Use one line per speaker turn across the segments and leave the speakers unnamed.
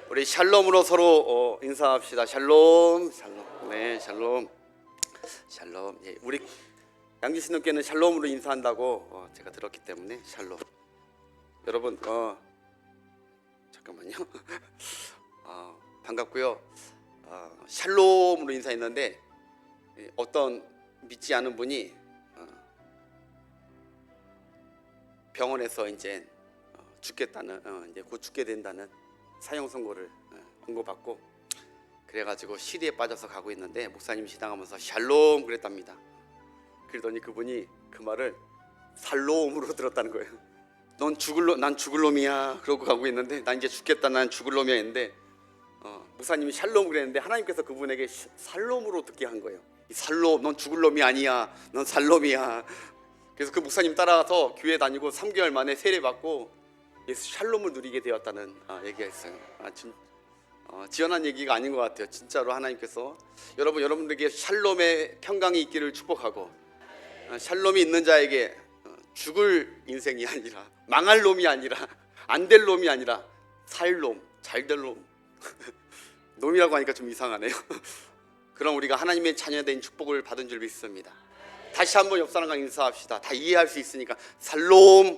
우리 샬롬으로 서로 인사합시다. 샬롬, 샬롬. 네, 샬롬, 샬롬. 예, 우리 양지 신학교는 샬롬으로 인사한다고 제가 들었기 때문에 샬롬. 여러분, 잠깐만요. 반갑고요. 샬롬으로 인사했는데 어떤 믿지 않은 분이 병원에서 이제 죽겠다는 이제 곧 죽게 된다는 사형 선고를 권고받고 그래가지고 시리에 빠져서 가고 있는데 목사님이 지나가면서 샬롬 그랬답니다. 그러더니 그분이 그 말을 살롬으로 들었다는 거예요. 난 죽을 놈이야 그러고 가고 있는데 난 이제 죽겠다 난 죽을 놈이야 했는데 목사님이 샬롬 그랬는데 하나님께서 그분에게 살롬으로 듣게 한 거예요. 이 살롬 넌 죽을 놈이 아니야 넌 살롬이야. 그래서 그 목사님 따라서 교회 다니고 3개월 만에 세례 받고 예수 샬롬을 누리게 되었다는 얘기가 있어요. 지어난 얘기가 아닌 것 같아요. 진짜로 하나님께서 여러분들에게 샬롬의 평강이 있기를 축복하고 샬롬이 있는 자에게 죽을 인생이 아니라 망할 놈이 아니라 안 될 놈이 아니라 살 놈, 잘 될 놈. 놈이라고 하니까 좀 이상하네요. 그럼 우리가 하나님의 자녀된 축복을 받은 줄 믿습니다. 다시 한번 옆 사람과 인사합시다. 다 이해할 수 있으니까 살롬.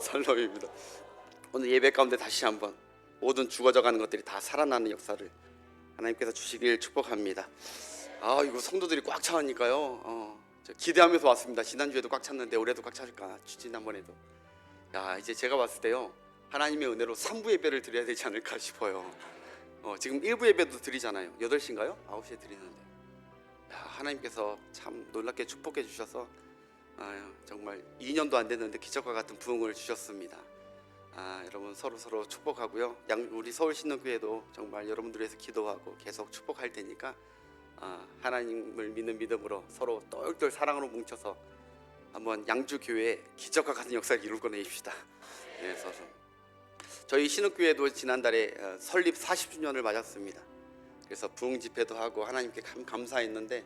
살롬입니다. 오늘 예배 가운데 다시 한번 모든 죽어져가는 것들이 다 살아나는 역사를 하나님께서 주시길 축복합니다. 이거 성도들이 꽉 차니까요. 기대하면서 왔습니다. 지난주에도 꽉 찼는데 올해도 꽉 차실까? 지난번에도. 이제 제가 봤을 때요 하나님의 은혜로 3부 예배를 드려야 되지 않을까 싶어요. 지금 1부 예배도 드리잖아요. 8시인가요? 9시에 드리는데 하나님께서 참 놀랍게 축복해 주셔서 정말 2년도 안 됐는데 기적과 같은 부흥을 주셨습니다. 여러분 서로 축복하고요. 우리 서울 신흥교회도 정말 여러분들 위해서 기도하고 계속 축복할 테니까 하나님을 믿는 믿음으로 서로 똘똘 사랑으로 뭉쳐서 한번 양주교회에 기적과 같은 역사를 이루어내십시다. 네, 저희 신흥교회도 지난달에 설립 40주년을 맞았습니다. 그래서 부흥 집회도 하고 하나님께 감사했는데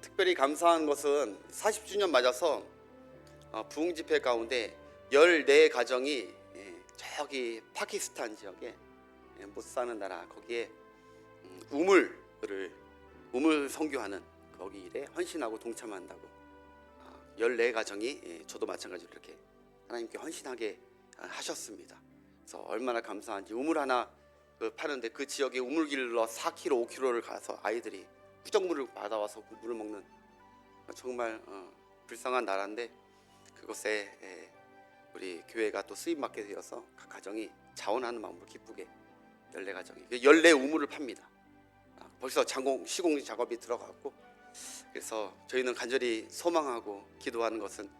특별히 감사한 것은 40주년 맞아서 부흥 집회 가운데 14가정이 저기 파키스탄 지역에 못 사는 나라 거기에 우물 선교하는 거기 일에 헌신하고 동참한다고 14가정이 저도 마찬가지로 이렇게 하나님께 헌신하게 하셨습니다. 그래서 얼마나 감사한지 우물 하나 파는데 그 지역에 우물길로 4km, 5km를 가서 아이들이 후정물을 받아와서 그 물을 먹는 정말 불쌍한 나라인데 그곳에 우리 교회가 또 쓰임받게 되어서 각 가정이 자원하는 마음으로 기쁘게 14가정이 14 우물을 팝니다. 벌써 시공 작업이 들어갔고 그래서 저희는 간절히 소망하고 기도하는 것은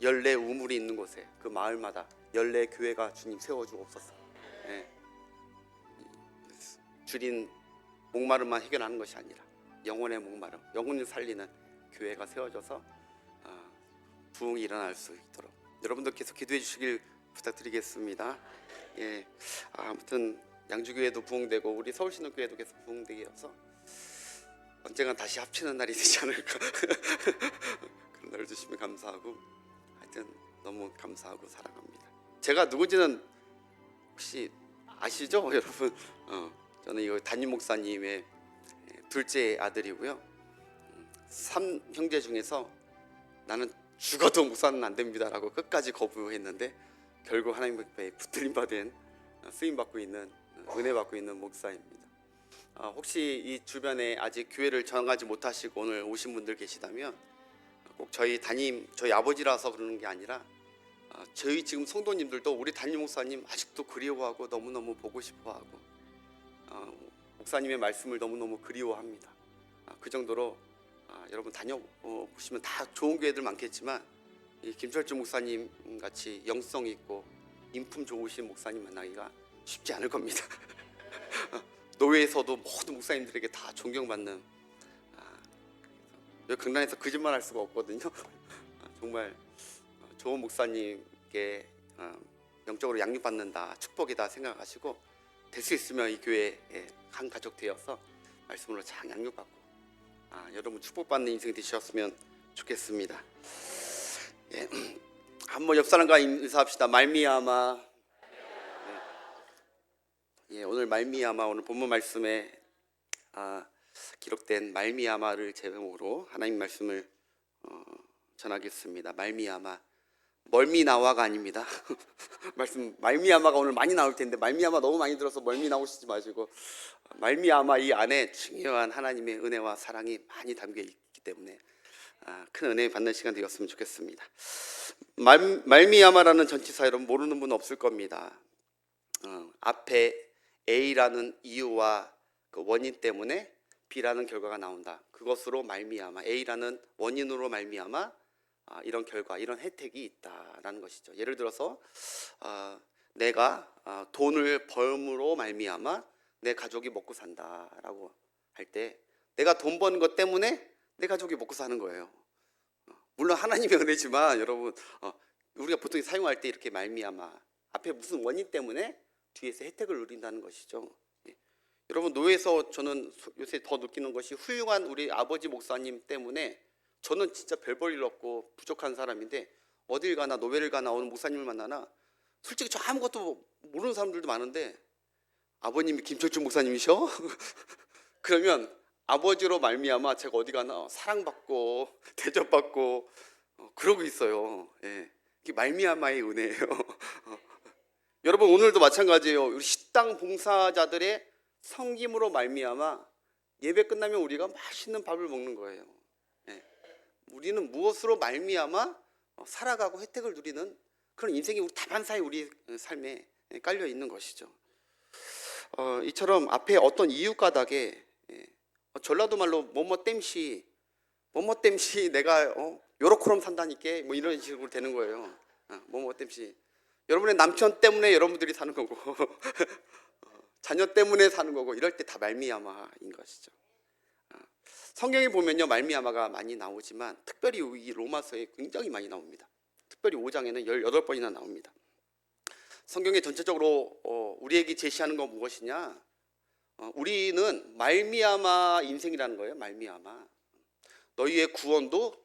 14 우물이 있는 곳에 그 마을마다 14 교회가 주님 세워주옵소서. 줄인 목마름만 해결하는 것이 아니라 영혼의 목마름, 영혼을 살리는 교회가 세워져서 부흥이 일어날 수 있도록 여러분들께서 기도해 주시길 부탁드리겠습니다. 아무튼 양주교회도 부흥되고 우리 서울신흥교회도 계속 부흥되게 해서 언젠가 다시 합치는 날이 되지 않을까 그런 날을 주시면 감사하고 하여튼 너무 감사하고 사랑합니다. 제가 누군지는 혹시 아시죠 여러분? 저는 이 담임 목사님의 둘째 아들이고요. 3형제 중에서 나는 죽어도 목사는 안 됩니다라고 끝까지 거부했는데 결국 하나님 앞에 붙들림 받은 쓰임 받고 있는 은혜 받고 있는 목사입니다. 혹시 이 주변에 아직 교회를 정하지 못하시고 오늘 오신 분들 계시다면 꼭 저희 아버지라서 그러는 게 아니라 저희 지금 성도님들도 우리 담임 목사님 아직도 그리워하고 너무너무 보고 싶어하고 목사님의 말씀을 너무너무 그리워합니다. 그 정도로 여러분 다녀보시면 다 좋은 교회들 많겠지만 이 김철주 목사님 같이 영성 있고 인품 좋으신 목사님 만나기가 쉽지 않을 겁니다. 노회에서도 모든 목사님들에게 다 존경받는 여기 강단에서 거짓말할 수가 없거든요. 정말 좋은 목사님께 영적으로 양육받는다 축복이다 생각하시고 될 수 있으면 이 교회에 한 가족 되어서 말씀으로 잘 양육받고 여러분 축복받는 인생 되셨으면 좋겠습니다. 한번 옆 사람과 인사합시다. 말미암아 오늘 말미암아 오늘 본문 말씀에 기록된 말미암아를 제목으로 하나님 말씀을 전하겠습니다. 말미암아, 멀미나와가 아닙니다. 말씀 말미암아가 오늘 많이 나올 텐데 말미암아 너무 많이 들어서 멀미 나오시지 마시고 말미암아 이 안에 중요한 하나님의 은혜와 사랑이 많이 담겨 있기 때문에 큰 은혜 받는 시간 되었으면 좋겠습니다. 말미암아라는 전치사 여러분 모르는 분 없을 겁니다. 앞에 A라는 이유와 그 원인 때문에 B라는 결과가 나온다. 그것으로 말미암아 A라는 원인으로 말미암아 이런 결과, 이런 혜택이 있다라는 것이죠. 예를 들어서 내가 돈을 벌므로 말미암아 내 가족이 먹고 산다라고 할 때 내가 돈 버는 것 때문에 내 가족이 먹고 사는 거예요. 물론 하나님의 은혜지만 여러분 우리가 보통 사용할 때 이렇게 말미암아 앞에 무슨 원인 때문에 뒤에서 혜택을 누린다는 것이죠. 여러분 노예에서 저는 요새 더 느끼는 것이 훌륭한 우리 아버지 목사님 때문에 저는 진짜 별 볼 일 없고 부족한 사람인데 어딜 가나 노예를 가나 어느 목사님을 만나나 솔직히 저 아무것도 모르는 사람들도 많은데 아버님이 김철중 목사님이셔? 그러면 아버지로 말미암아 제가 어디 가나 사랑받고 대접받고 그러고 있어요. 이게 말미암아의 은혜예요. 여러분 오늘도 마찬가지예요. 우리 식당 봉사자들의 섬김으로 말미암아 예배 끝나면 우리가 맛있는 밥을 먹는 거예요. 우리는 무엇으로 말미암아 살아가고 혜택을 누리는 그런 인생이 다반사에 우리 삶에 깔려 있는 것이죠. 이처럼 앞에 어떤 이유 가닥에 전라도 말로 뭐뭐 땜시 내가 요렇게럼 산다니까 뭐 이런 식으로 되는 거예요. 뭐뭐 땜시 여러분의 남편 때문에 여러분들이 사는 거고 자녀 때문에 사는 거고 이럴 때 다 말미암아인 것이죠. 성경에 보면요 말미암아가 많이 나오지만 특별히 이 로마서에 굉장히 많이 나옵니다. 특별히 5장에는 18번이나 나옵니다. 성경에 전체적으로 우리에게 제시하는 건 무엇이냐? 우리는 말미암아 인생이라는 거예요. 말미암아 너희의 구원도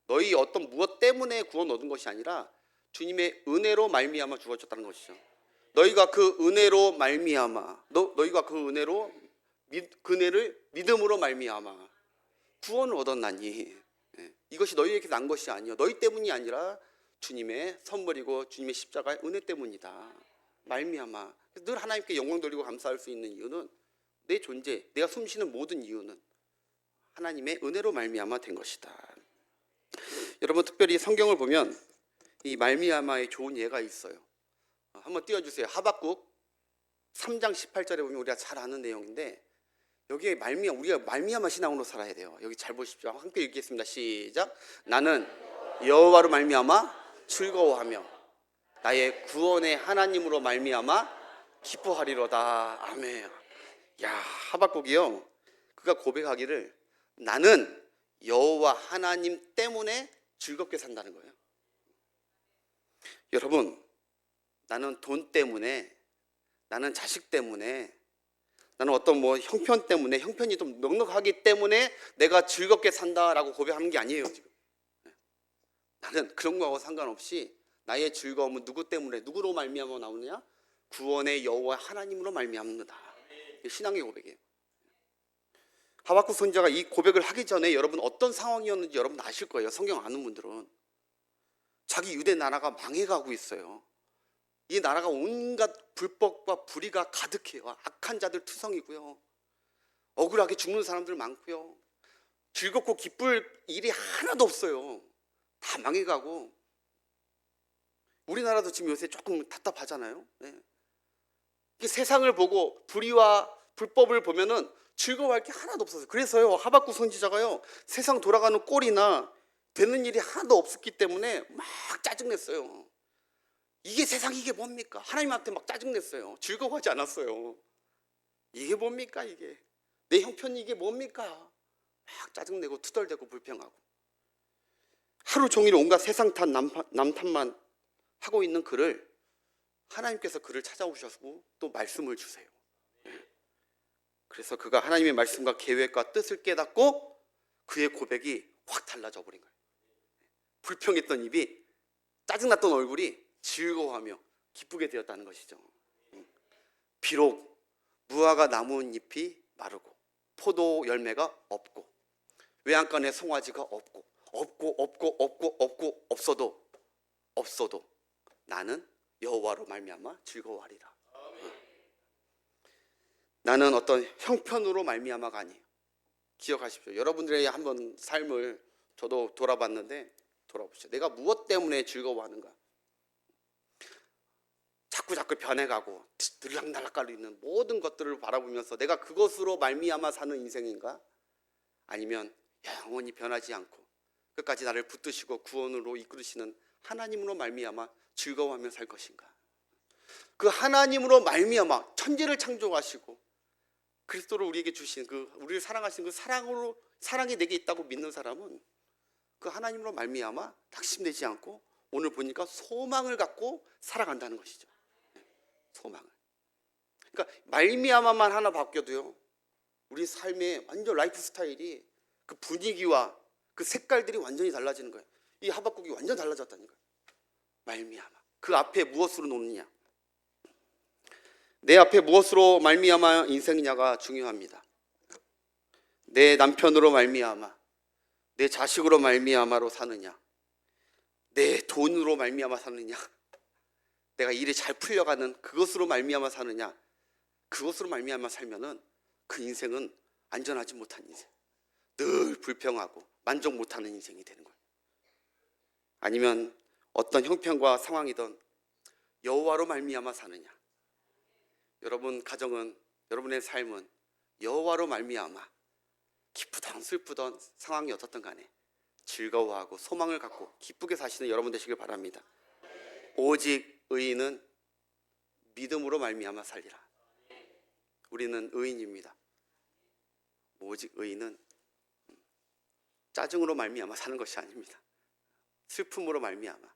너희 어떤 무엇 때문에 구원 얻은 것이 아니라 주님의 은혜로 말미암아 주어졌다는 것이죠. 너희가 그 은혜로 말미암아 너희가 그 은혜로 그 은혜를 믿음으로 말미암아 구원을 얻었나니 이것이 너희에게 난 것이 아니요 너희 때문이 아니라 주님의 선물이고 주님의 십자가의 은혜 때문이다. 말미암아 늘 하나님께 영광 돌리고 감사할 수 있는 이유는 내 존재, 내가 숨쉬는 모든 이유는 하나님의 은혜로 말미암아 된 것이다. 여러분 특별히 성경을 보면 이 말미암아의 좋은 예가 있어요. 한번 띄워주세요. 하박국 3장 18절에 보면 우리가 잘 아는 내용인데 여기에 우리가 말미암아 신앙으로 살아야 돼요. 여기 잘 보십시오. 함께 읽겠습니다. 시작. 나는 여호와로 말미암아 즐거워하며 나의 구원의 하나님으로 말미암아 기뻐하리로다. 아멘. 야 하박국이요 그가 고백하기를 나는 여호와 하나님 때문에 즐겁게 산다는 거예요. 여러분 나는 돈 때문에 나는 자식 때문에 나는 어떤 형편 때문에 형편이 좀 넉넉하기 때문에 내가 즐겁게 산다라고 고백하는 게 아니에요. 지금 나는 그런 거하고 상관없이 나의 즐거움은 누구 때문에 누구로 말미암아 나오느냐? 구원의 여호와 하나님으로 말미암는다. 신앙의 고백이에요. 하박국 선지자가 이 고백을 하기 전에 여러분 어떤 상황이었는지 여러분 아실 거예요. 성경 아는 분들은 자기 유대 나라가 망해가고 있어요. 이 나라가 온갖 불법과 불의가 가득해요. 악한 자들 투성이고요. 억울하게 죽는 사람들 많고요. 즐겁고 기쁠 일이 하나도 없어요. 다 망해가고 우리나라도 지금 요새 조금 답답하잖아요. 세상을 보고 불의와 불법을 보면은 즐거워할 게 하나도 없었어요. 그래서요 하박국 선지자가요 세상 돌아가는 꼴이나 되는 일이 하나도 없었기 때문에 막 짜증냈어요. 이게 세상 이게 뭡니까? 하나님한테 막 짜증냈어요. 즐거워하지 않았어요. 이게 뭡니까 이게? 내 형편이 이게 뭡니까? 막 짜증내고 투덜대고 불평하고 하루 종일 온갖 세상 탓 남탓만 하고 있는 그를 하나님께서 그를 찾아오셔서 또 말씀을 주세요. 그래서 그가 하나님의 말씀과 계획과 뜻을 깨닫고 그의 고백이 확 달라져 버린 거예요. 불평했던 입이 짜증났던 얼굴이 즐거워하며 기쁘게 되었다는 것이죠. 비록 무화과 나뭇잎이 마르고 포도 열매가 없고 외양간에 송아지가 없고 없어도 나는 여호와로 말미암아 즐거워하리라. 나는 어떤 형편으로 말미암아가 아니에요. 기억하십시오. 여러분들의 한번 삶을 저도 돌아봤는데 돌아보시죠. 내가 무엇 때문에 즐거워하는가? 자꾸 변해가고 들락날락거리는 모든 것들을 바라보면서 내가 그것으로 말미암아 사는 인생인가? 아니면 영원히 변하지 않고 끝까지 나를 붙드시고 구원으로 이끌으시는 하나님으로 말미암아 즐거워하며 살 것인가? 그 하나님으로 말미암아 천지를 창조하시고 그리스도를 우리에게 주신 우리를 사랑하신 그 사랑이 내게 있다고 믿는 사람은 그 하나님으로 말미암아 낙심되지 않고 오늘 보니까 소망을 갖고 살아간다는 것이죠. 소망을. 그러니까 말미암아만 하나 바뀌어도요, 우리 삶의 완전 라이프 스타일이 그 분위기와 그 색깔들이 완전히 달라지는 거예요. 이 하박국이 완전 달라졌다니까요. 말미암아. 그 앞에 무엇으로 놓느냐? 내 앞에 무엇으로 말미암아 인생이냐가 중요합니다. 내 남편으로 말미암아, 내 자식으로 말미암아로 사느냐, 내 돈으로 말미암아 사느냐, 내가 일이 잘 풀려가는 그것으로 말미암아 사느냐, 그것으로 말미암아 살면은 그 인생은 안전하지 못한 인생, 늘 불평하고 만족 못하는 인생이 되는 거예요. 아니면 어떤 형편과 상황이든 여호와로 말미암아 사느냐. 여러분 가정은, 여러분의 삶은 여호와로 말미암아 기쁘던 슬프던 상황이 어떻든 간에 즐거워하고 소망을 갖고 기쁘게 사시는 여러분 되시길 바랍니다. 오직 의인은 믿음으로 말미암아 살리라. 우리는 의인입니다. 오직 의인은 짜증으로 말미암아 사는 것이 아닙니다. 슬픔으로 말미암아.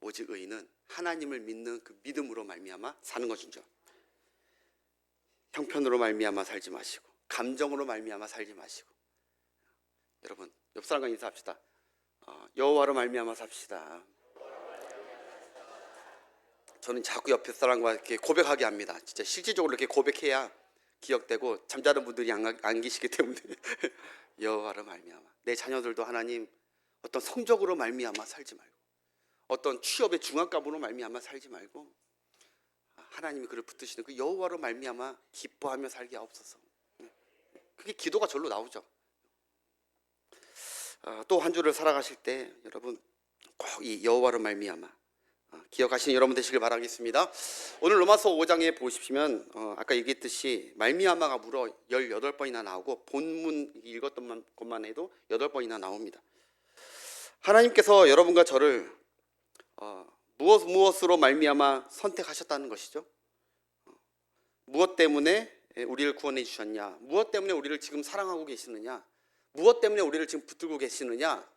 오직 의인은 하나님을 믿는 그 믿음으로 말미암아 사는 것이죠. 형편으로 말미암아 살지 마시고 감정으로 말미암아 살지 마시고. 여러분 옆 사람과 인사합시다. 여호와로 말미암아 삽시다. 저는 자꾸 옆에 사람과 이렇게 고백하게 합니다. 진짜 실질적으로 이렇게 고백해야 기억되고 잠자는 분들이 안 계시기 때문에 여호와로 말미암아. 내 자녀들도 하나님 어떤 성적으로 말미암아 살지 말고 어떤 취업의 중압감으로 말미암아 살지 말고 하나님이 그를 붙드시는 그 여호와로 말미암아 기뻐하며 살게 하옵소서. 그게 기도가 절로 나오죠. 또 한 주를 살아가실 때 여러분 꼭 이 여호와로 말미암아 기억하시는 여러분 되시길 바라겠습니다. 오늘 로마서 5장에 보시면 아까 얘기했듯이 말미암아가 무려 18번이나 나오고 본문 읽었던 것만 해도 8번이나 나옵니다. 하나님께서 여러분과 저를 무엇으로 말미암아 선택하셨다는 것이죠. 무엇 때문에 우리를 구원해 주셨냐, 무엇 때문에 우리를 지금 사랑하고 계시느냐, 무엇 때문에 우리를 지금 붙들고 계시느냐.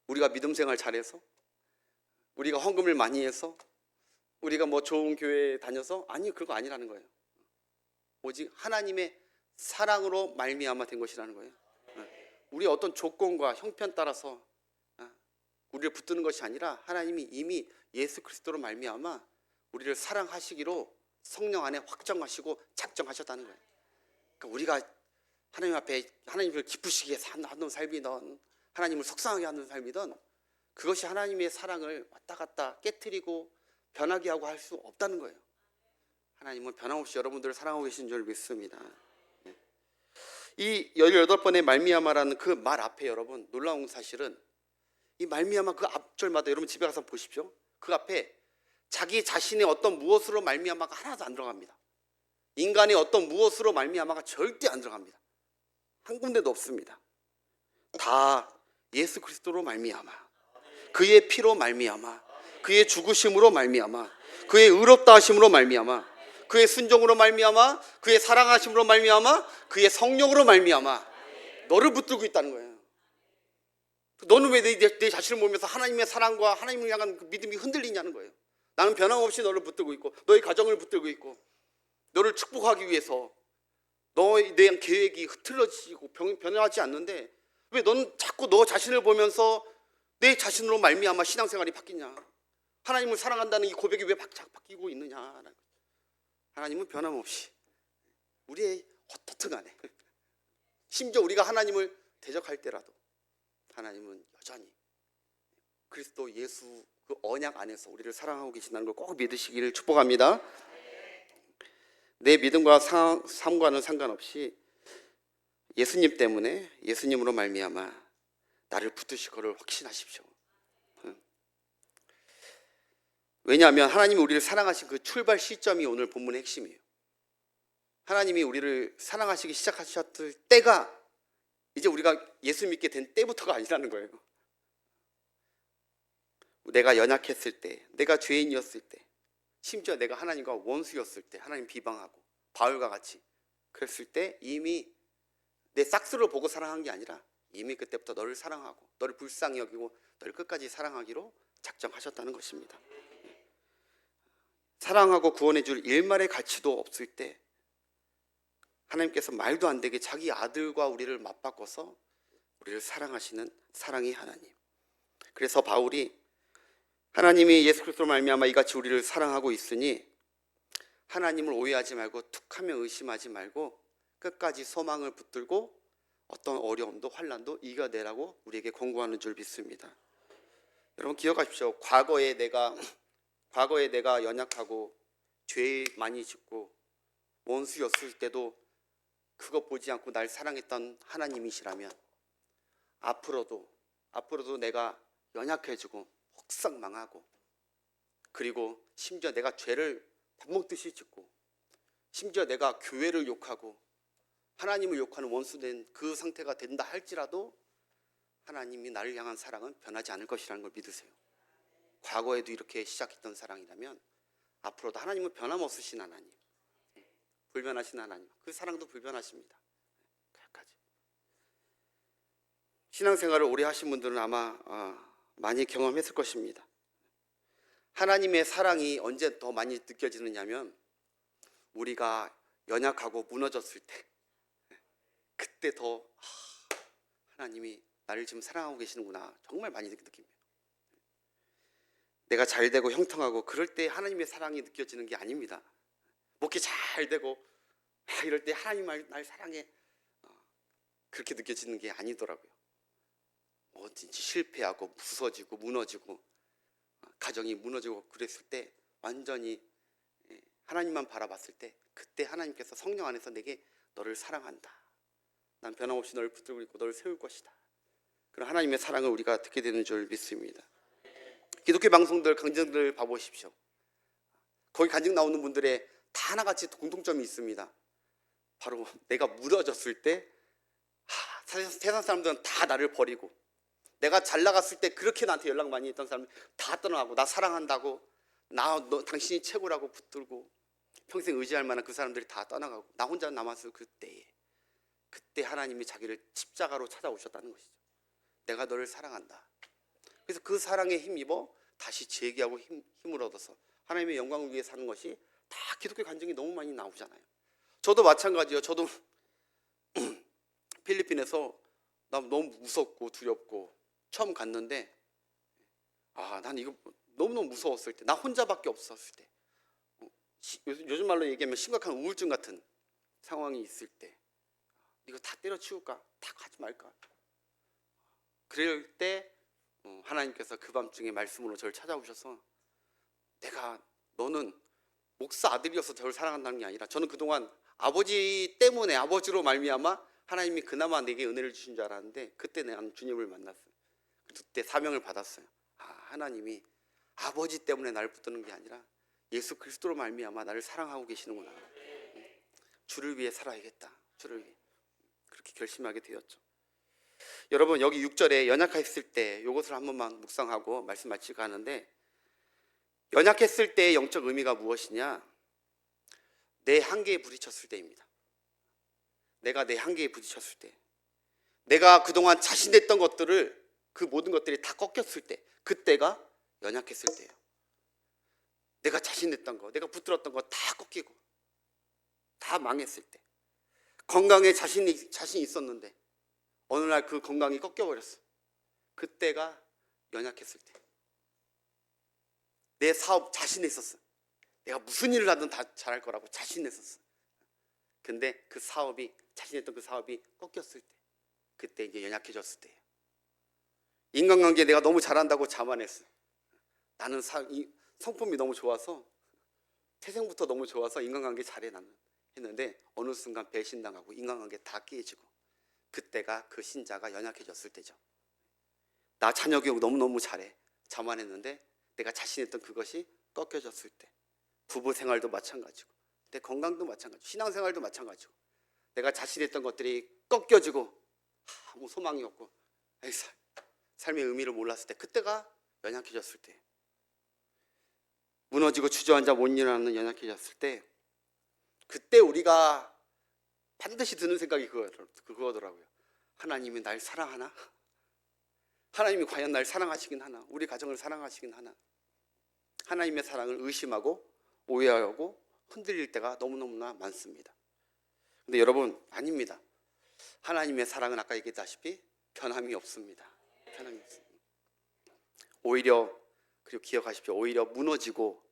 우리가 믿음 생활 잘해서, 우리가 헌금을 많이 해서, 우리가 뭐 좋은 교회에 다녀서, 아니 그거 아니라는 거예요. 오직 하나님의 사랑으로 말미암아 된 것이라는 거예요. 우리 어떤 조건과 형편 따라서 우리를 붙드는 것이 아니라 하나님이 이미 예수 그리스도로 말미암아 우리를 사랑하시기로 성령 안에 확정하시고 작정하셨다는 거예요. 그러니까 우리가 하나님 앞에 하나님을 기쁘시게 하는 삶이든 하나님을 속상하게 하는 삶이든 그것이 하나님의 사랑을 왔다 갔다 깨트리고 변하게 하고 할 수 없다는 거예요. 하나님은 변함없이 여러분들을 사랑하고 계신 줄 믿습니다. 이 18번의 말미암아라는 그 말 앞에 여러분 놀라운 사실은 이 말미암아 그 앞절마다 여러분 집에 가서 보십시오. 그 앞에 자기 자신의 어떤 무엇으로 말미암아가 하나도 안 들어갑니다. 인간의 어떤 무엇으로 말미암아가 절대 안 들어갑니다. 한 군데도 없습니다. 다 예수 그리스도로 말미암아, 그의 피로 말미암아, 그의 죽으심으로 말미암아, 그의 의롭다 하심으로 말미암아, 그의 순종으로 말미암아, 그의 사랑하심으로 말미암아, 그의 성령으로 말미암아 너를 붙들고 있다는 거예요. 너는 왜 내 자신을 보면서 하나님의 사랑과 하나님을 향한 그 믿음이 흔들리냐는 거예요. 나는 변함없이 너를 붙들고 있고 너의 가정을 붙들고 있고 너를 축복하기 위해서 너에 대한 계획이 흐트러지고 변하지 않는데 왜 너는 자꾸 너 자신을 보면서 내 자신으로 말미암아 신앙생활이 바뀌냐? 하나님을 사랑한다는 이 고백이 왜 바뀌고 있느냐? 하나님은 변함없이 우리의 어떻든 간에 심지어 우리가 하나님을 대적할 때라도 하나님은 여전히 그리스도 예수 그 언약 안에서 우리를 사랑하고 계신다는 걸 꼭 믿으시기를 축복합니다. 내 믿음과 삶과는 상관없이 예수님 때문에 예수님으로 말미암아 나를 붙드실 것을 확신하십시오. 왜냐하면 하나님이 우리를 사랑하신 그 출발 시점이 오늘 본문의 핵심이에요. 하나님이 우리를 사랑하시기 시작하셨을 때가 이제 우리가 예수 믿게 된 때부터가 아니라는 거예요. 내가 연약했을 때, 내가 죄인이었을 때, 심지어 내가 하나님과 원수였을 때 하나님 비방하고 바울과 같이 그랬을 때 이미 내 싹스를 보고 사랑한 게 아니라 이미 그때부터 너를 사랑하고 너를 불쌍히 여기고 너를 끝까지 사랑하기로 작정하셨다는 것입니다. 사랑하고 구원해 줄 일말의 가치도 없을 때 하나님께서 말도 안 되게 자기 아들과 우리를 맞바꿔서 우리를 사랑하시는 사랑의 하나님. 그래서 바울이 하나님이 예수 그리스도로 말미암아 이같이 우리를 사랑하고 있으니 하나님을 오해하지 말고 툭하면 의심하지 말고 끝까지 소망을 붙들고 어떤 어려움도 환난도 이겨내라고 우리에게 권고하는 줄 믿습니다. 여러분 기억하십시오. 과거에 내가 연약하고 죄 많이 짓고 원수였을 때도 그거 보지 않고 날 사랑했던 하나님이시라면 앞으로도 내가 연약해지고 혹상 망하고 그리고 심지어 내가 죄를 밥 먹듯이 짓고 심지어 내가 교회를 욕하고 하나님을 욕하는 원수된 그 상태가 된다 할지라도 하나님이 나를 향한 사랑은 변하지 않을 것이라는 걸 믿으세요. 과거에도 이렇게 시작했던 사랑이라면 앞으로도 하나님은 변함없으신 하나님, 불변하신 하나님, 그 사랑도 불변하십니다. 끝까지. 신앙생활을 오래 하신 분들은 아마 많이 경험했을 것입니다. 하나님의 사랑이 언제 더 많이 느껴지느냐면 우리가 연약하고 무너졌을 때 그때 더 하나님이 나를 지금 사랑하고 계시는구나 정말 많이 느낍니다. 내가 잘 되고 형통하고 그럴 때 하나님의 사랑이 느껴지는 게 아닙니다. 목회 잘 되고 이럴 때 하나님 날 사랑해 그렇게 느껴지는 게 아니더라고요. 어딘지 실패하고 부서지고 무너지고 가정이 무너지고 그랬을 때 완전히 하나님만 바라봤을 때 그때 하나님께서 성령 안에서 내게 너를 사랑한다. 난 변함없이 너를 붙들고 있고 너를 세울 것이다. 그런 하나님의 사랑을 우리가 듣게 되는 줄 믿습니다. 기독교 방송들 강정들 봐보십시오. 거기 간증 나오는 분들의 다 하나같이 공통점이 있습니다. 바로 내가 무너졌을 때 세상 사람들은 다 나를 버리고 내가 잘 나갔을 때 그렇게 나한테 연락 많이 했던 사람들 다 떠나가고 나 사랑한다고 너 당신이 최고라고 붙들고 평생 의지할 만한 그 사람들이 다 떠나가고 나 혼자 남았을 그때 하나님이 자기를 십자가로 찾아오셨다는 것이죠. 내가 너를 사랑한다. 그래서 그 사랑에 힘입어 다시 재기하고 힘을 얻어서 하나님의 영광을 위해 사는 것이 다 기독교 간증이 너무 많이 나오잖아요. 저도 마찬가지예요. 저도 필리핀에서 나 너무 무섭고 두렵고 처음 갔는데 난 이거 너무너무 무서웠을 때 나 혼자밖에 없었을 때 요즘 말로 얘기하면 심각한 우울증 같은 상황이 있을 때 이거 다 때려치울까? 다 가지 말까? 그럴 때 하나님께서 그 밤중에 말씀으로 저를 찾아오셔서 너는 목사 아들이어서 저를 사랑한다는 게 아니라 저는 그동안 아버지 때문에 아버지로 말미암아 하나님이 그나마 내게 은혜를 주신 줄 알았는데 그때 내가 주님을 만났어요. 그때 사명을 받았어요. 하나님이 아버지 때문에 나를 붙드는 게 아니라 예수 그리스도로 말미암아 나를 사랑하고 계시는구나. 주를 위해 살아야겠다. 주를 위해. 그렇게 결심하게 되었죠. 여러분 여기 6절에 연약했을 때 이것을 한 번만 묵상하고 말씀 마치고 하는데 연약했을 때의 영적 의미가 무엇이냐? 내 한계에 부딪혔을 때입니다. 내가 내 한계에 부딪혔을 때 내가 그동안 자신했던 것들을 그 모든 것들이 다 꺾였을 때 그때가 연약했을 때예요. 내가 자신했던 거 내가 붙들었던 거 다 꺾이고 다 망했을 때 건강에 자신이 있었는데 어느 날 그 건강이 꺾여버렸어. 그때가 연약했을 때 내 사업 자신에 있었어. 내가 무슨 일을 하든 다 잘할 거라고 자신했었어. 근데 그 사업이, 자신했던 그 사업이 꺾였을 때, 그때 이제 연약해졌을 때예요. 인간관계 내가 너무 잘한다고 자만했어. 나는 성품이 너무 좋아서, 태생부터 너무 좋아서 인간관계 잘해 나는 했는데, 어느 순간 배신당하고 인간관계 다 깨지고, 그때가 그 신자가 연약해졌을 때죠. 나 자녀 교육 너무너무 잘해 자만했는데 내가 자신했던 그것이 꺾여졌을 때, 부부 생활도 마찬가지고 내 건강도 마찬가지고 신앙생활도 마찬가지고 내가 자신했던 것들이 꺾여지고 아무 소망이 없고 삶의 의미를 몰랐을 때, 그때가 연약해졌을 때, 무너지고 주저앉아 못 일어나는 연약해졌을 때, 그때 우리가 반드시 드는 생각이 그거더라고요. 하나님이 날 사랑하나? 하나님이 과연 날 사랑하시긴 하나? 우리 가정을 사랑하시긴 하나? 하나님의 사랑을 의심하고 오해하고 흔들릴 때가 너무너무나 많습니다. 근데 여러분, 아닙니다. 하나님의 사랑은 아까 얘기했다시피 변함이 없습니다. 변함이 없습니다. 오히려, 그리고 기억하십시오, 오히려 무너지고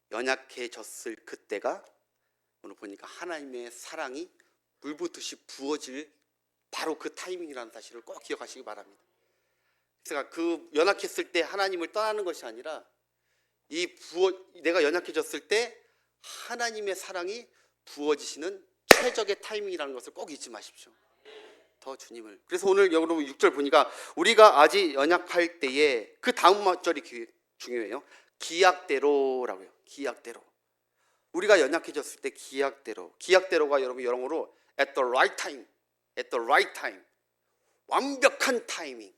연약해졌을 그때가 오늘 보니까 하나님의 사랑이 물붓듯이 부어질 바로 그 타이밍이라는 사실을 꼭 기억하시기 바랍니다. 그래서 그 연약했을 때 하나님을 떠나는 것이 아니라 내가 연약해졌을 때 하나님의 사랑이 부어지시는 최적의 타이밍이라는 것을 꼭 잊지 마십시오. 더 주님을. 그래서 오늘 여러분 6절 보니까 우리가 아직 연약할 때에, 그 다음 절이 중요해요. 기약대로라고요. 기약대로. 우리가 연약해졌을 때 기약대로가 여러분 영어로 at the right time, at the right time, 완벽한 타이밍,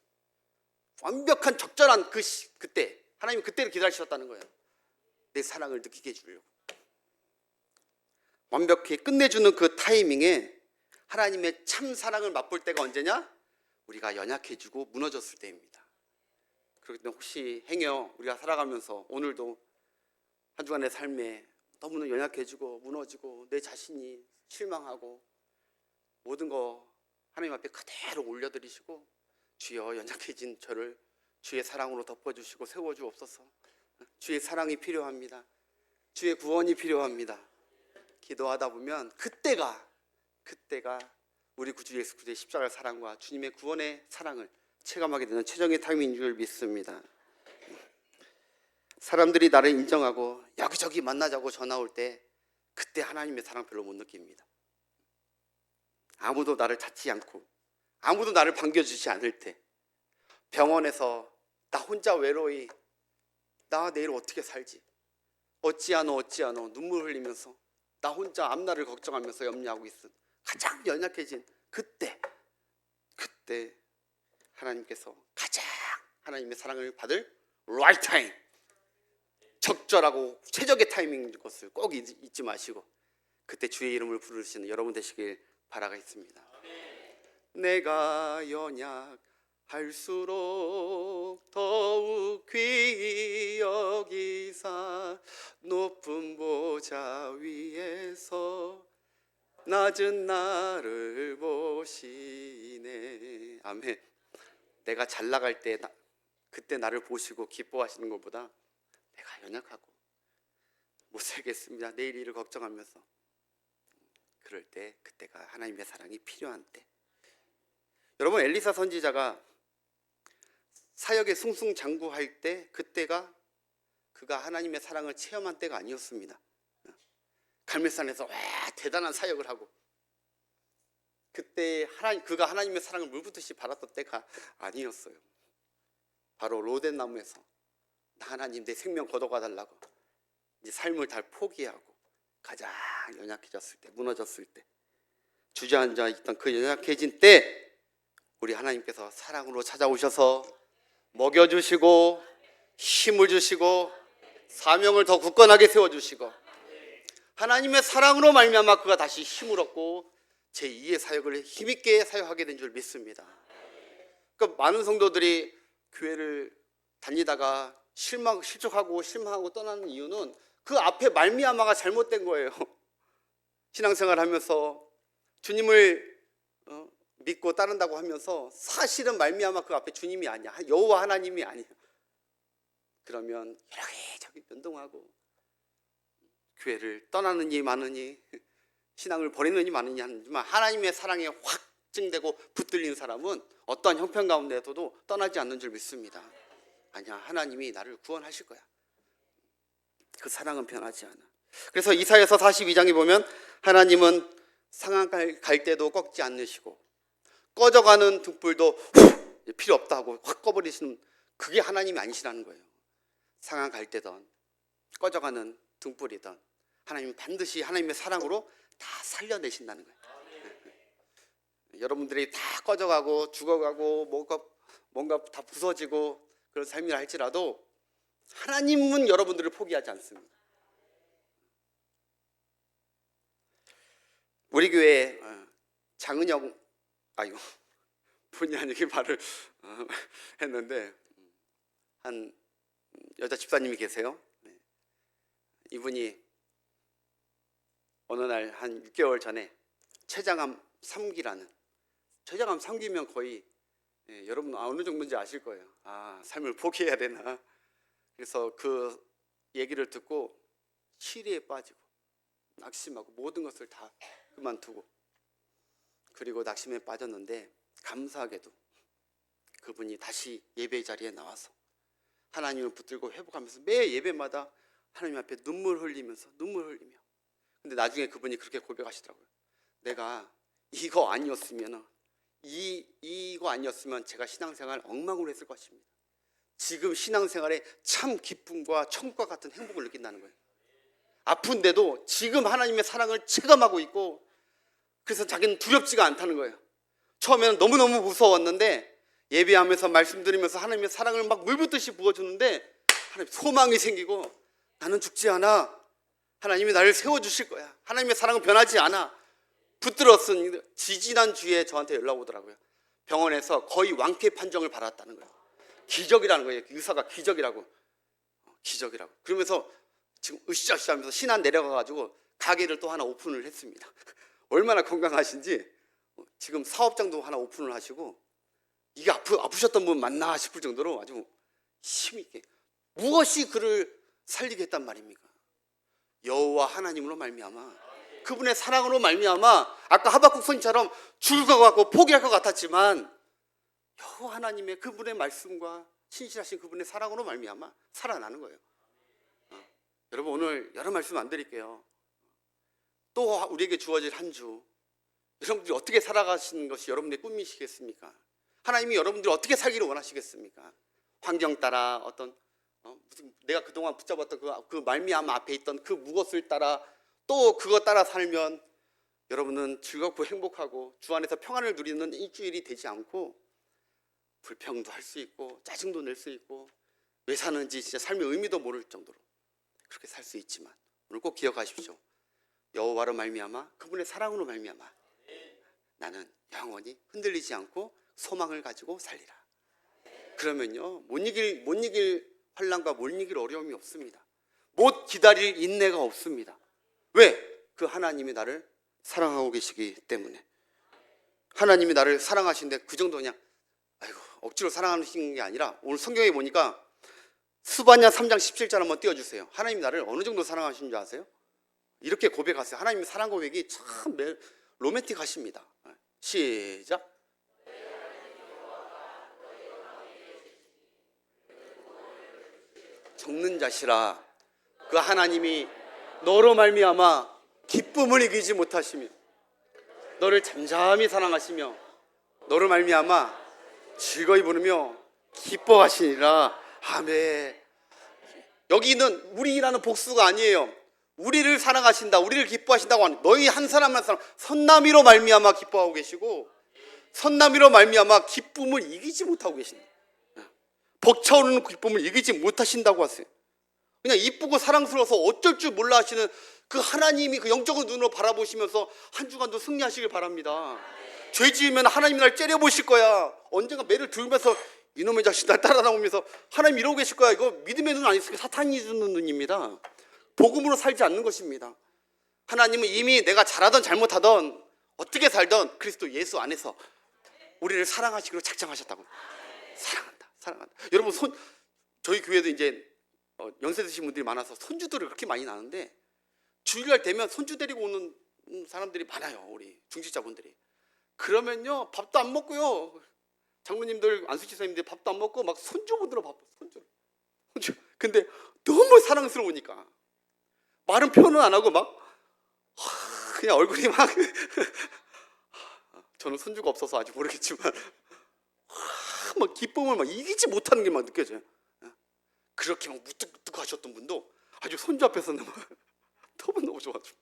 완벽한 적절한 그때, 하나님이 그때를 기다리셨다는 거예요. 내 사랑을 느끼게 해주려고. 완벽히 끝내주는 그 타이밍에 하나님의 참 사랑을 맛볼 때가 언제냐? 우리가 연약해지고 무너졌을 때입니다. 그렇기 때문에 혹시 행여 우리가 살아가면서 오늘도 한 주간의 삶에 너무나 연약해지고 무너지고 내 자신이 실망하고 모든 거 하나님 앞에 그대로 올려드리시고, 주여 연약해진 저를 주의 사랑으로 덮어주시고 세워주옵소서. 주의 사랑이 필요합니다. 주의 구원이 필요합니다. 기도하다 보면 그때가 우리 구주 예수 그리스도의 십자가의 사랑과 주님의 구원의 사랑을 체감하게 되는 최종의 타임인 줄 믿습니다. 사람들이 나를 인정하고 여기저기 만나자고 전화 올 때, 그때 하나님의 사랑 별로 못 느낍니다. 아무도 나를 찾지 않고 아무도 나를 반겨주지 않을 때, 병원에서 나 혼자 외로이, 나 내일 어떻게 살지, 어찌하노 눈물 흘리면서 나 혼자 앞날을 걱정하면서 염려하고 있은 가장 연약해진 그때 하나님께서 가장 하나님의 사랑을 받을 right time, 적절하고 최적의 타이밍인 것을 꼭 잊지 마시고 그때 주의 이름을 부르시는 여러분 되시길 바라겠습니다. 내가 연약할수록 더욱 귀히 여기사 높은 보좌 위에서 낮은 나를 보시네. 아멘. 내가 잘 나갈 때 그때 나를 보시고 기뻐하시는 것보다 내가 연약하고 못 살겠습니다, 내일 일을 걱정하면서, 그럴 때 그때가 하나님의 사랑이 필요한 때. 여러분, 엘리사 선지자가 사역에 승승장구할 때 그때가 그가 하나님의 사랑을 체험한 때가 아니었습니다. 갈멜산에서 대단한 사역을 하고 그때 그가 하나님의 사랑을 물붓듯이 받았던 때가 아니었어요. 바로 로덴 나무에서 나 하나님 내 생명 걷어가 달라고 이제 삶을 다 포기하고 가장 연약해졌을 때, 무너졌을 때, 주저앉아 있던 그 연약해진 때 우리 하나님께서 사랑으로 찾아오셔서 먹여주시고 힘을 주시고 사명을 더 굳건하게 세워주시고 하나님의 사랑으로 말미암아 그가 다시 힘을 얻고 제2의 사역을 힘있게 사역하게 된 줄 믿습니다. 그러니까 많은 성도들이 교회를 다니다가 실족하고 실망하고 떠나는 이유는 그 앞에 말미암아가 잘못된 거예요. 신앙생활 하면서 주님을 믿고 따른다고 하면서 사실은 말미암아 그 앞에 주님이 아니야, 여호와 하나님이 아니야. 그러면 여기저기 변동하고 교회를 떠나느니 마느니 신앙을 버리느니 마느니 하지만 하나님의 사랑에 확증되고 붙들린 사람은 어떠한 형편 가운데서도 떠나지 않는 줄 믿습니다. 아니야, 하나님이 나를 구원하실 거야. 그 사랑은 변하지 않아. 그래서 이사야서 42장에 보면 하나님은 상한 갈 때도 꺾지 않으시고 꺼져가는 등불도 필요 없다 하고 확 꺼버리시는, 그게 하나님이 아니시라는 거예요. 상한 갈 때든 꺼져가는 등불이든 하나님은 반드시 하나님의 사랑으로 다 살려내신다는 거예요. 여러분들이 다 꺼져가고 죽어가고 뭔가 다 부서지고 그런 삶이라 할지라도 하나님은 여러분들을 포기하지 않습니다. 우리 교회에 장은영 본의 아니게 말을 했는데 한 여자 집사님이 계세요. 이분이 어느 날 한 6개월 전에 췌장암 3기라는, 췌장암 3기면 거의 여러분 어느 정도인지 아실 거예요. 삶을 포기해야 되나. 그래서 그 얘기를 듣고 시리에 빠지고 낙심하고 모든 것을 다 그만두고, 그리고 낙심에 빠졌는데 감사하게도 그분이 다시 예배 자리에 나와서 하나님을 붙들고 회복하면서 매 예배마다 하나님 앞에 눈물 흘리며 근데 나중에 그분이 그렇게 고백하시더라고요. 내가 이거 아니었으면 제가 신앙생활 엉망으로 했을 것입니다. 지금 신앙생활에 참 기쁨과 천국과 같은 행복을 느낀다는 거예요. 아픈데도 지금 하나님의 사랑을 체감하고 있고, 그래서 자기는 두렵지가 않다는 거예요. 처음에는 너무너무 무서웠는데 예배하면서 말씀드리면서 하나님의 사랑을 막 물붓듯이 부어주는데 하나님 소망이 생기고, 나는 죽지 않아, 하나님이 나를 세워주실 거야, 하나님의 사랑은 변하지 않아, 붙들었으니 지지난 주에 저한테 연락 오더라고요. 병원에서 거의 완쾌 판정을 받았다는 거예요. 기적이라는 거예요. 의사가 기적이라고. 그러면서 지금 으쌰으쌰 하면서 신안 내려가가지고 가게를 또 하나 오픈을 했습니다. 얼마나 건강하신지 지금 사업장도 하나 오픈을 하시고, 이게 아프셨던 분 맞나 싶을 정도로 아주 힘있게. 무엇이 그를 살리게 했단 말입니까? 여호와 하나님으로 말미암아, 그분의 사랑으로 말미암아, 아까 하박국 선지처럼 죽을 것 같고 포기할 것 같았지만 여호와 하나님의 그분의 말씀과 신실하신 그분의 사랑으로 말미암아 살아나는 거예요. 여러분, 오늘 여러 말씀 안 드릴게요. 또 우리에게 주어질 한 주, 여러분들이 어떻게 살아가시는 것이 여러분의 꿈이시겠습니까? 하나님이 여러분들이 어떻게 살기를 원하시겠습니까? 환경 따라 내가 그동안 붙잡았던 그 말미암아 앞에 있던 그 무엇을 따라 또 그거 따라 살면 여러분은 즐겁고 행복하고 주 안에서 평안을 누리는 일주일이 되지 않고 불평도 할 수 있고 짜증도 낼 수 있고 왜 사는지 진짜 삶의 의미도 모를 정도로 그렇게 살 수 있지만, 오늘 꼭 기억하십시오. 여호와로 말미암아, 그분의 사랑으로 말미암아 나는 영원히 흔들리지 않고 소망을 가지고 살리라. 그러면요, 못 이길 환난과 못 이길 어려움이 없습니다. 못 기다릴 인내가 없습니다. 왜? 그 하나님이 나를 사랑하고 계시기 때문에. 하나님이 나를 사랑하시는데 그 정도 그냥 억지로 사랑하시는 게 아니라, 오늘 성경에 보니까 스바냐 3장 17절 한번 띄워주세요. 하나님 나를 어느 정도 사랑하시는 줄 아세요? 이렇게 고백하세요. 하나님의 사랑 고백이 참 로맨틱하십니다. 시작. 적는 자시라, 그 하나님이 너로 말미암아 기쁨을 이기지 못하시며 너를 잠잠히 사랑하시며 너로 말미암아 즐거이 부르며 기뻐하시니라. 아멘. 여기는 우리라는 복수가 아니에요. 우리를 사랑하신다, 우리를 기뻐하신다고 하는, 너희 한 사람 한 사람 선남이로 말미암아 기뻐하고 계시고 선남이로 말미암아 기쁨을 이기지 못하고 계신다. 벅차오르는 기쁨을 이기지 못하신다고 하세요. 그냥 이쁘고 사랑스러워서 어쩔 줄 몰라 하시는 그 하나님이 그 영적인 눈으로 바라보시면서 한 주간도 승리하시길 바랍니다. 죄 지으면 하나님이 날 째려보실 거야. 언젠가 매를 들면서 이놈의 자식 날 따라다니면서 하나님 이러고 계실 거야. 이거 믿음의 눈 아니고 사탄이 주는 눈입니다. 복음으로 살지 않는 것입니다. 하나님은 이미 내가 잘하던 잘못하던 어떻게 살던 그리스도 예수 안에서 우리를 사랑하시기로 작정하셨다고. 사랑한다. 여러분, 저희 교회도 이제 연세 드신 분들이 많아서 손주들을 그렇게 많이 낳는데 주일날 되면 손주 데리고 오는 사람들이 많아요. 우리 중직자분들이. 그러면요 밥도 안 먹고요. 장모님들, 안수지사님들 밥도 안 먹고 막 손주 보느라 바빠. 손주. 근데 너무 사랑스러우니까 말은 표현은 안 하고 막 그냥 얼굴이 막 저는 손주가 없어서 아직 모르겠지만 막 기쁨을 막 이기지 못하는 게 막 느껴져요. 그렇게 막 무뚝뚝 하셨던 분도 아주 손주 앞에서는 너무너무 좋아져.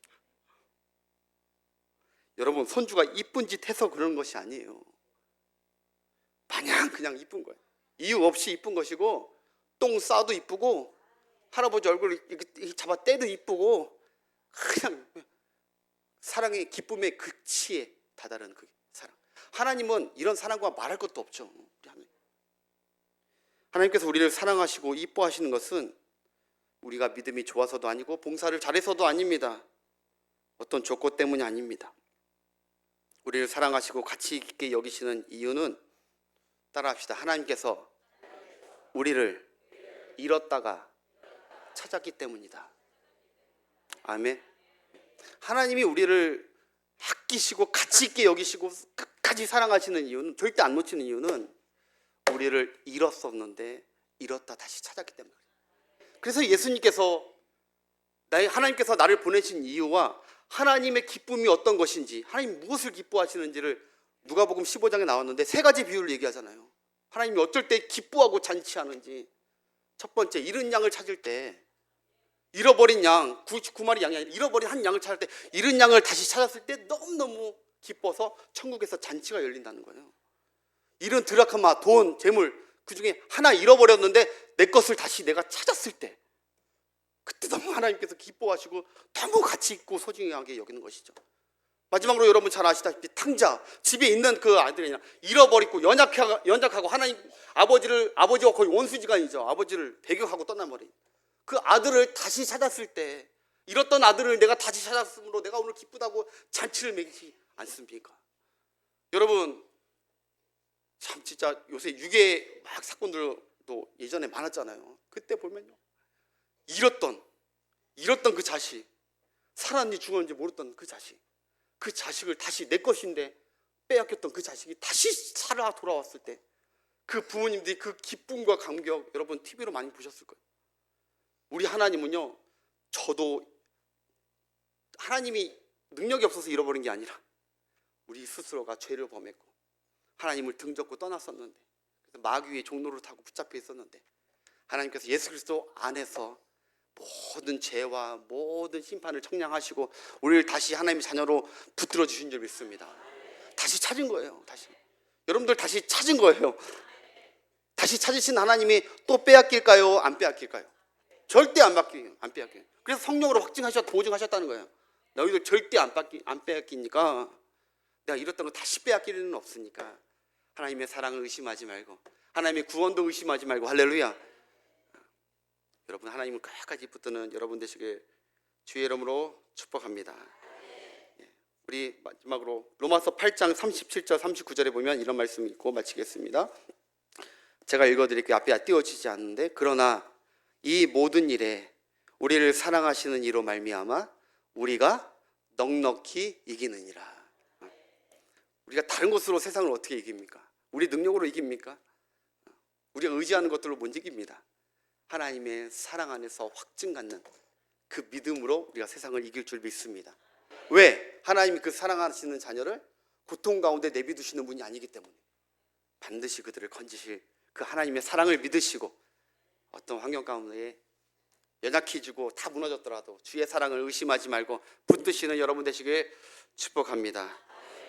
여러분, 손주가 이쁜 짓 해서 그러는 것이 아니에요. 마냥 그냥 이쁜 거예요. 이유 없이 이쁜 것이고, 똥 싸도 이쁘고, 할아버지 얼굴 이렇게 잡아 떼도 이쁘고, 그냥 사랑의 기쁨의 극치에 다다른 그 사랑. 하나님은 이런 사랑과 말할 것도 없죠. 하나님께서 우리를 사랑하시고 이뻐하시는 것은 우리가 믿음이 좋아서도 아니고 봉사를 잘해서도 아닙니다. 어떤 조건 때문이 아닙니다. 우리를 사랑하시고 가치 있게 여기시는 이유는, 따라합시다. 하나님께서 우리를 잃었다가 찾았기 때문이다. 아멘. 하나님이 우리를 아끼시고 가치 있게 여기시고 끝까지 사랑하시는 이유는, 절대 안 놓치는 이유는 우리를 잃었었는데 잃었다 다시 찾았기 때문에. 그래서 예수님께서, 하나님께서 나를 보내신 이유와 하나님의 기쁨이 어떤 것인지, 하나님 무엇을 기뻐하시는지를 누가복음 15장에 나왔는데 세 가지 비유를 얘기하잖아요. 하나님이 어쩔 때 기뻐하고 잔치하는지. 첫 번째, 잃은 양을 찾을 때, 잃어버린 양, 99마리 양이 아니라 잃어버린 한 양을 찾을 때, 잃은 양을 다시 찾았을 때 너무너무 기뻐서 천국에서 잔치가 열린다는 거예요. 잃은 드라크마, 돈, 재물, 그 중에 하나 잃어버렸는데 내 것을 다시 내가 찾았을 때, 그때 너무 하나님께서 기뻐하시고 너무 가치 있고 소중하게 여기는 것이죠. 마지막으로 여러분 잘 아시다시피 탕자, 집에 있는 그 아들이 잃어버리고 연약하고 하나님 아버지와 거의 원수지간이죠. 아버지를 배격하고 떠나버린 그 아들을 다시 찾았을 때, 잃었던 아들을 내가 다시 찾았으므로 내가 오늘 기쁘다고 잔치를 매기지 않습니까? 여러분, 참 진짜 요새 유괴 막 사건들도 예전에 많았잖아요. 그때 보면요, 잃었던 그 자식, 살았는지 죽었는지 모르던 그 자식을 다시 내 것인데 빼앗겼던 그 자식이 다시 살아 돌아왔을 때 그 부모님들이 그 기쁨과 감격, 여러분 TV로 많이 보셨을 거예요. 우리 하나님은요, 저도 하나님이 능력이 없어서 잃어버린 게 아니라 우리 스스로가 죄를 범했고 하나님을 등졌고 떠났었는데, 그래서 마귀의 종로를 타고 붙잡혀 있었는데, 하나님께서 예수 그리스도 안에서 모든 죄와 모든 심판을 청량하시고 우리를 다시 하나님의 자녀로 붙들어 주신 줄 믿습니다. 다시 찾은 거예요. 여러분들 다시 찾은 거예요. 다시 찾으신 하나님이 또 빼앗길까요? 안 빼앗길까요? 절대 안 빼앗겨요. 그래서 성령으로 보증하셨다는 거예요. 너희들 절대 안 빼앗기니까, 내가 잃었던 거 다시 빼앗길 일은 없으니까 하나님의 사랑을 의심하지 말고, 하나님의 구원도 의심하지 말고. 할렐루야. 여러분, 하나님을 끝까지 붙드는 여러분 되시길 주의 이름으로 축복합니다. 우리 마지막으로 로마서 8장 37절 39절에 보면 이런 말씀이 있고 마치겠습니다. 제가 읽어드릴게요. 앞에 띄워지지 않는데, 그러나 이 모든 일에 우리를 사랑하시는 이로 말미암아 우리가 넉넉히 이기느니라. 우리가 다른 것으로 세상을 어떻게 이깁니까? 우리 능력으로 이깁니까? 우리가 의지하는 것들로 못 이깁니다. 하나님의 사랑 안에서 확증 갖는 그 믿음으로 우리가 세상을 이길 줄 믿습니다. 왜? 하나님이 그 사랑하시는 자녀를 고통 가운데 내비두시는 분이 아니기 때문에 반드시 그들을 건지실 그 하나님의 사랑을 믿으시고, 어떤 환경 가운데 연약해지고 다 무너졌더라도 주의 사랑을 의심하지 말고 붙드시는 여러분 되시길 축복합니다.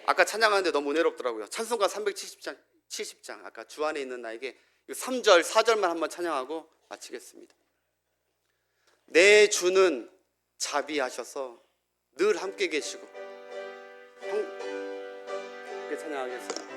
아까 찬양하는데 너무 은혜롭더라고요. 찬송가 370장 아까 주 안에 있는 나에게 3절 4절만 한번 찬양하고 마치겠습니다. 내 주는 자비하셔서 늘 함께 계시고, 함께 찬양하겠습니다.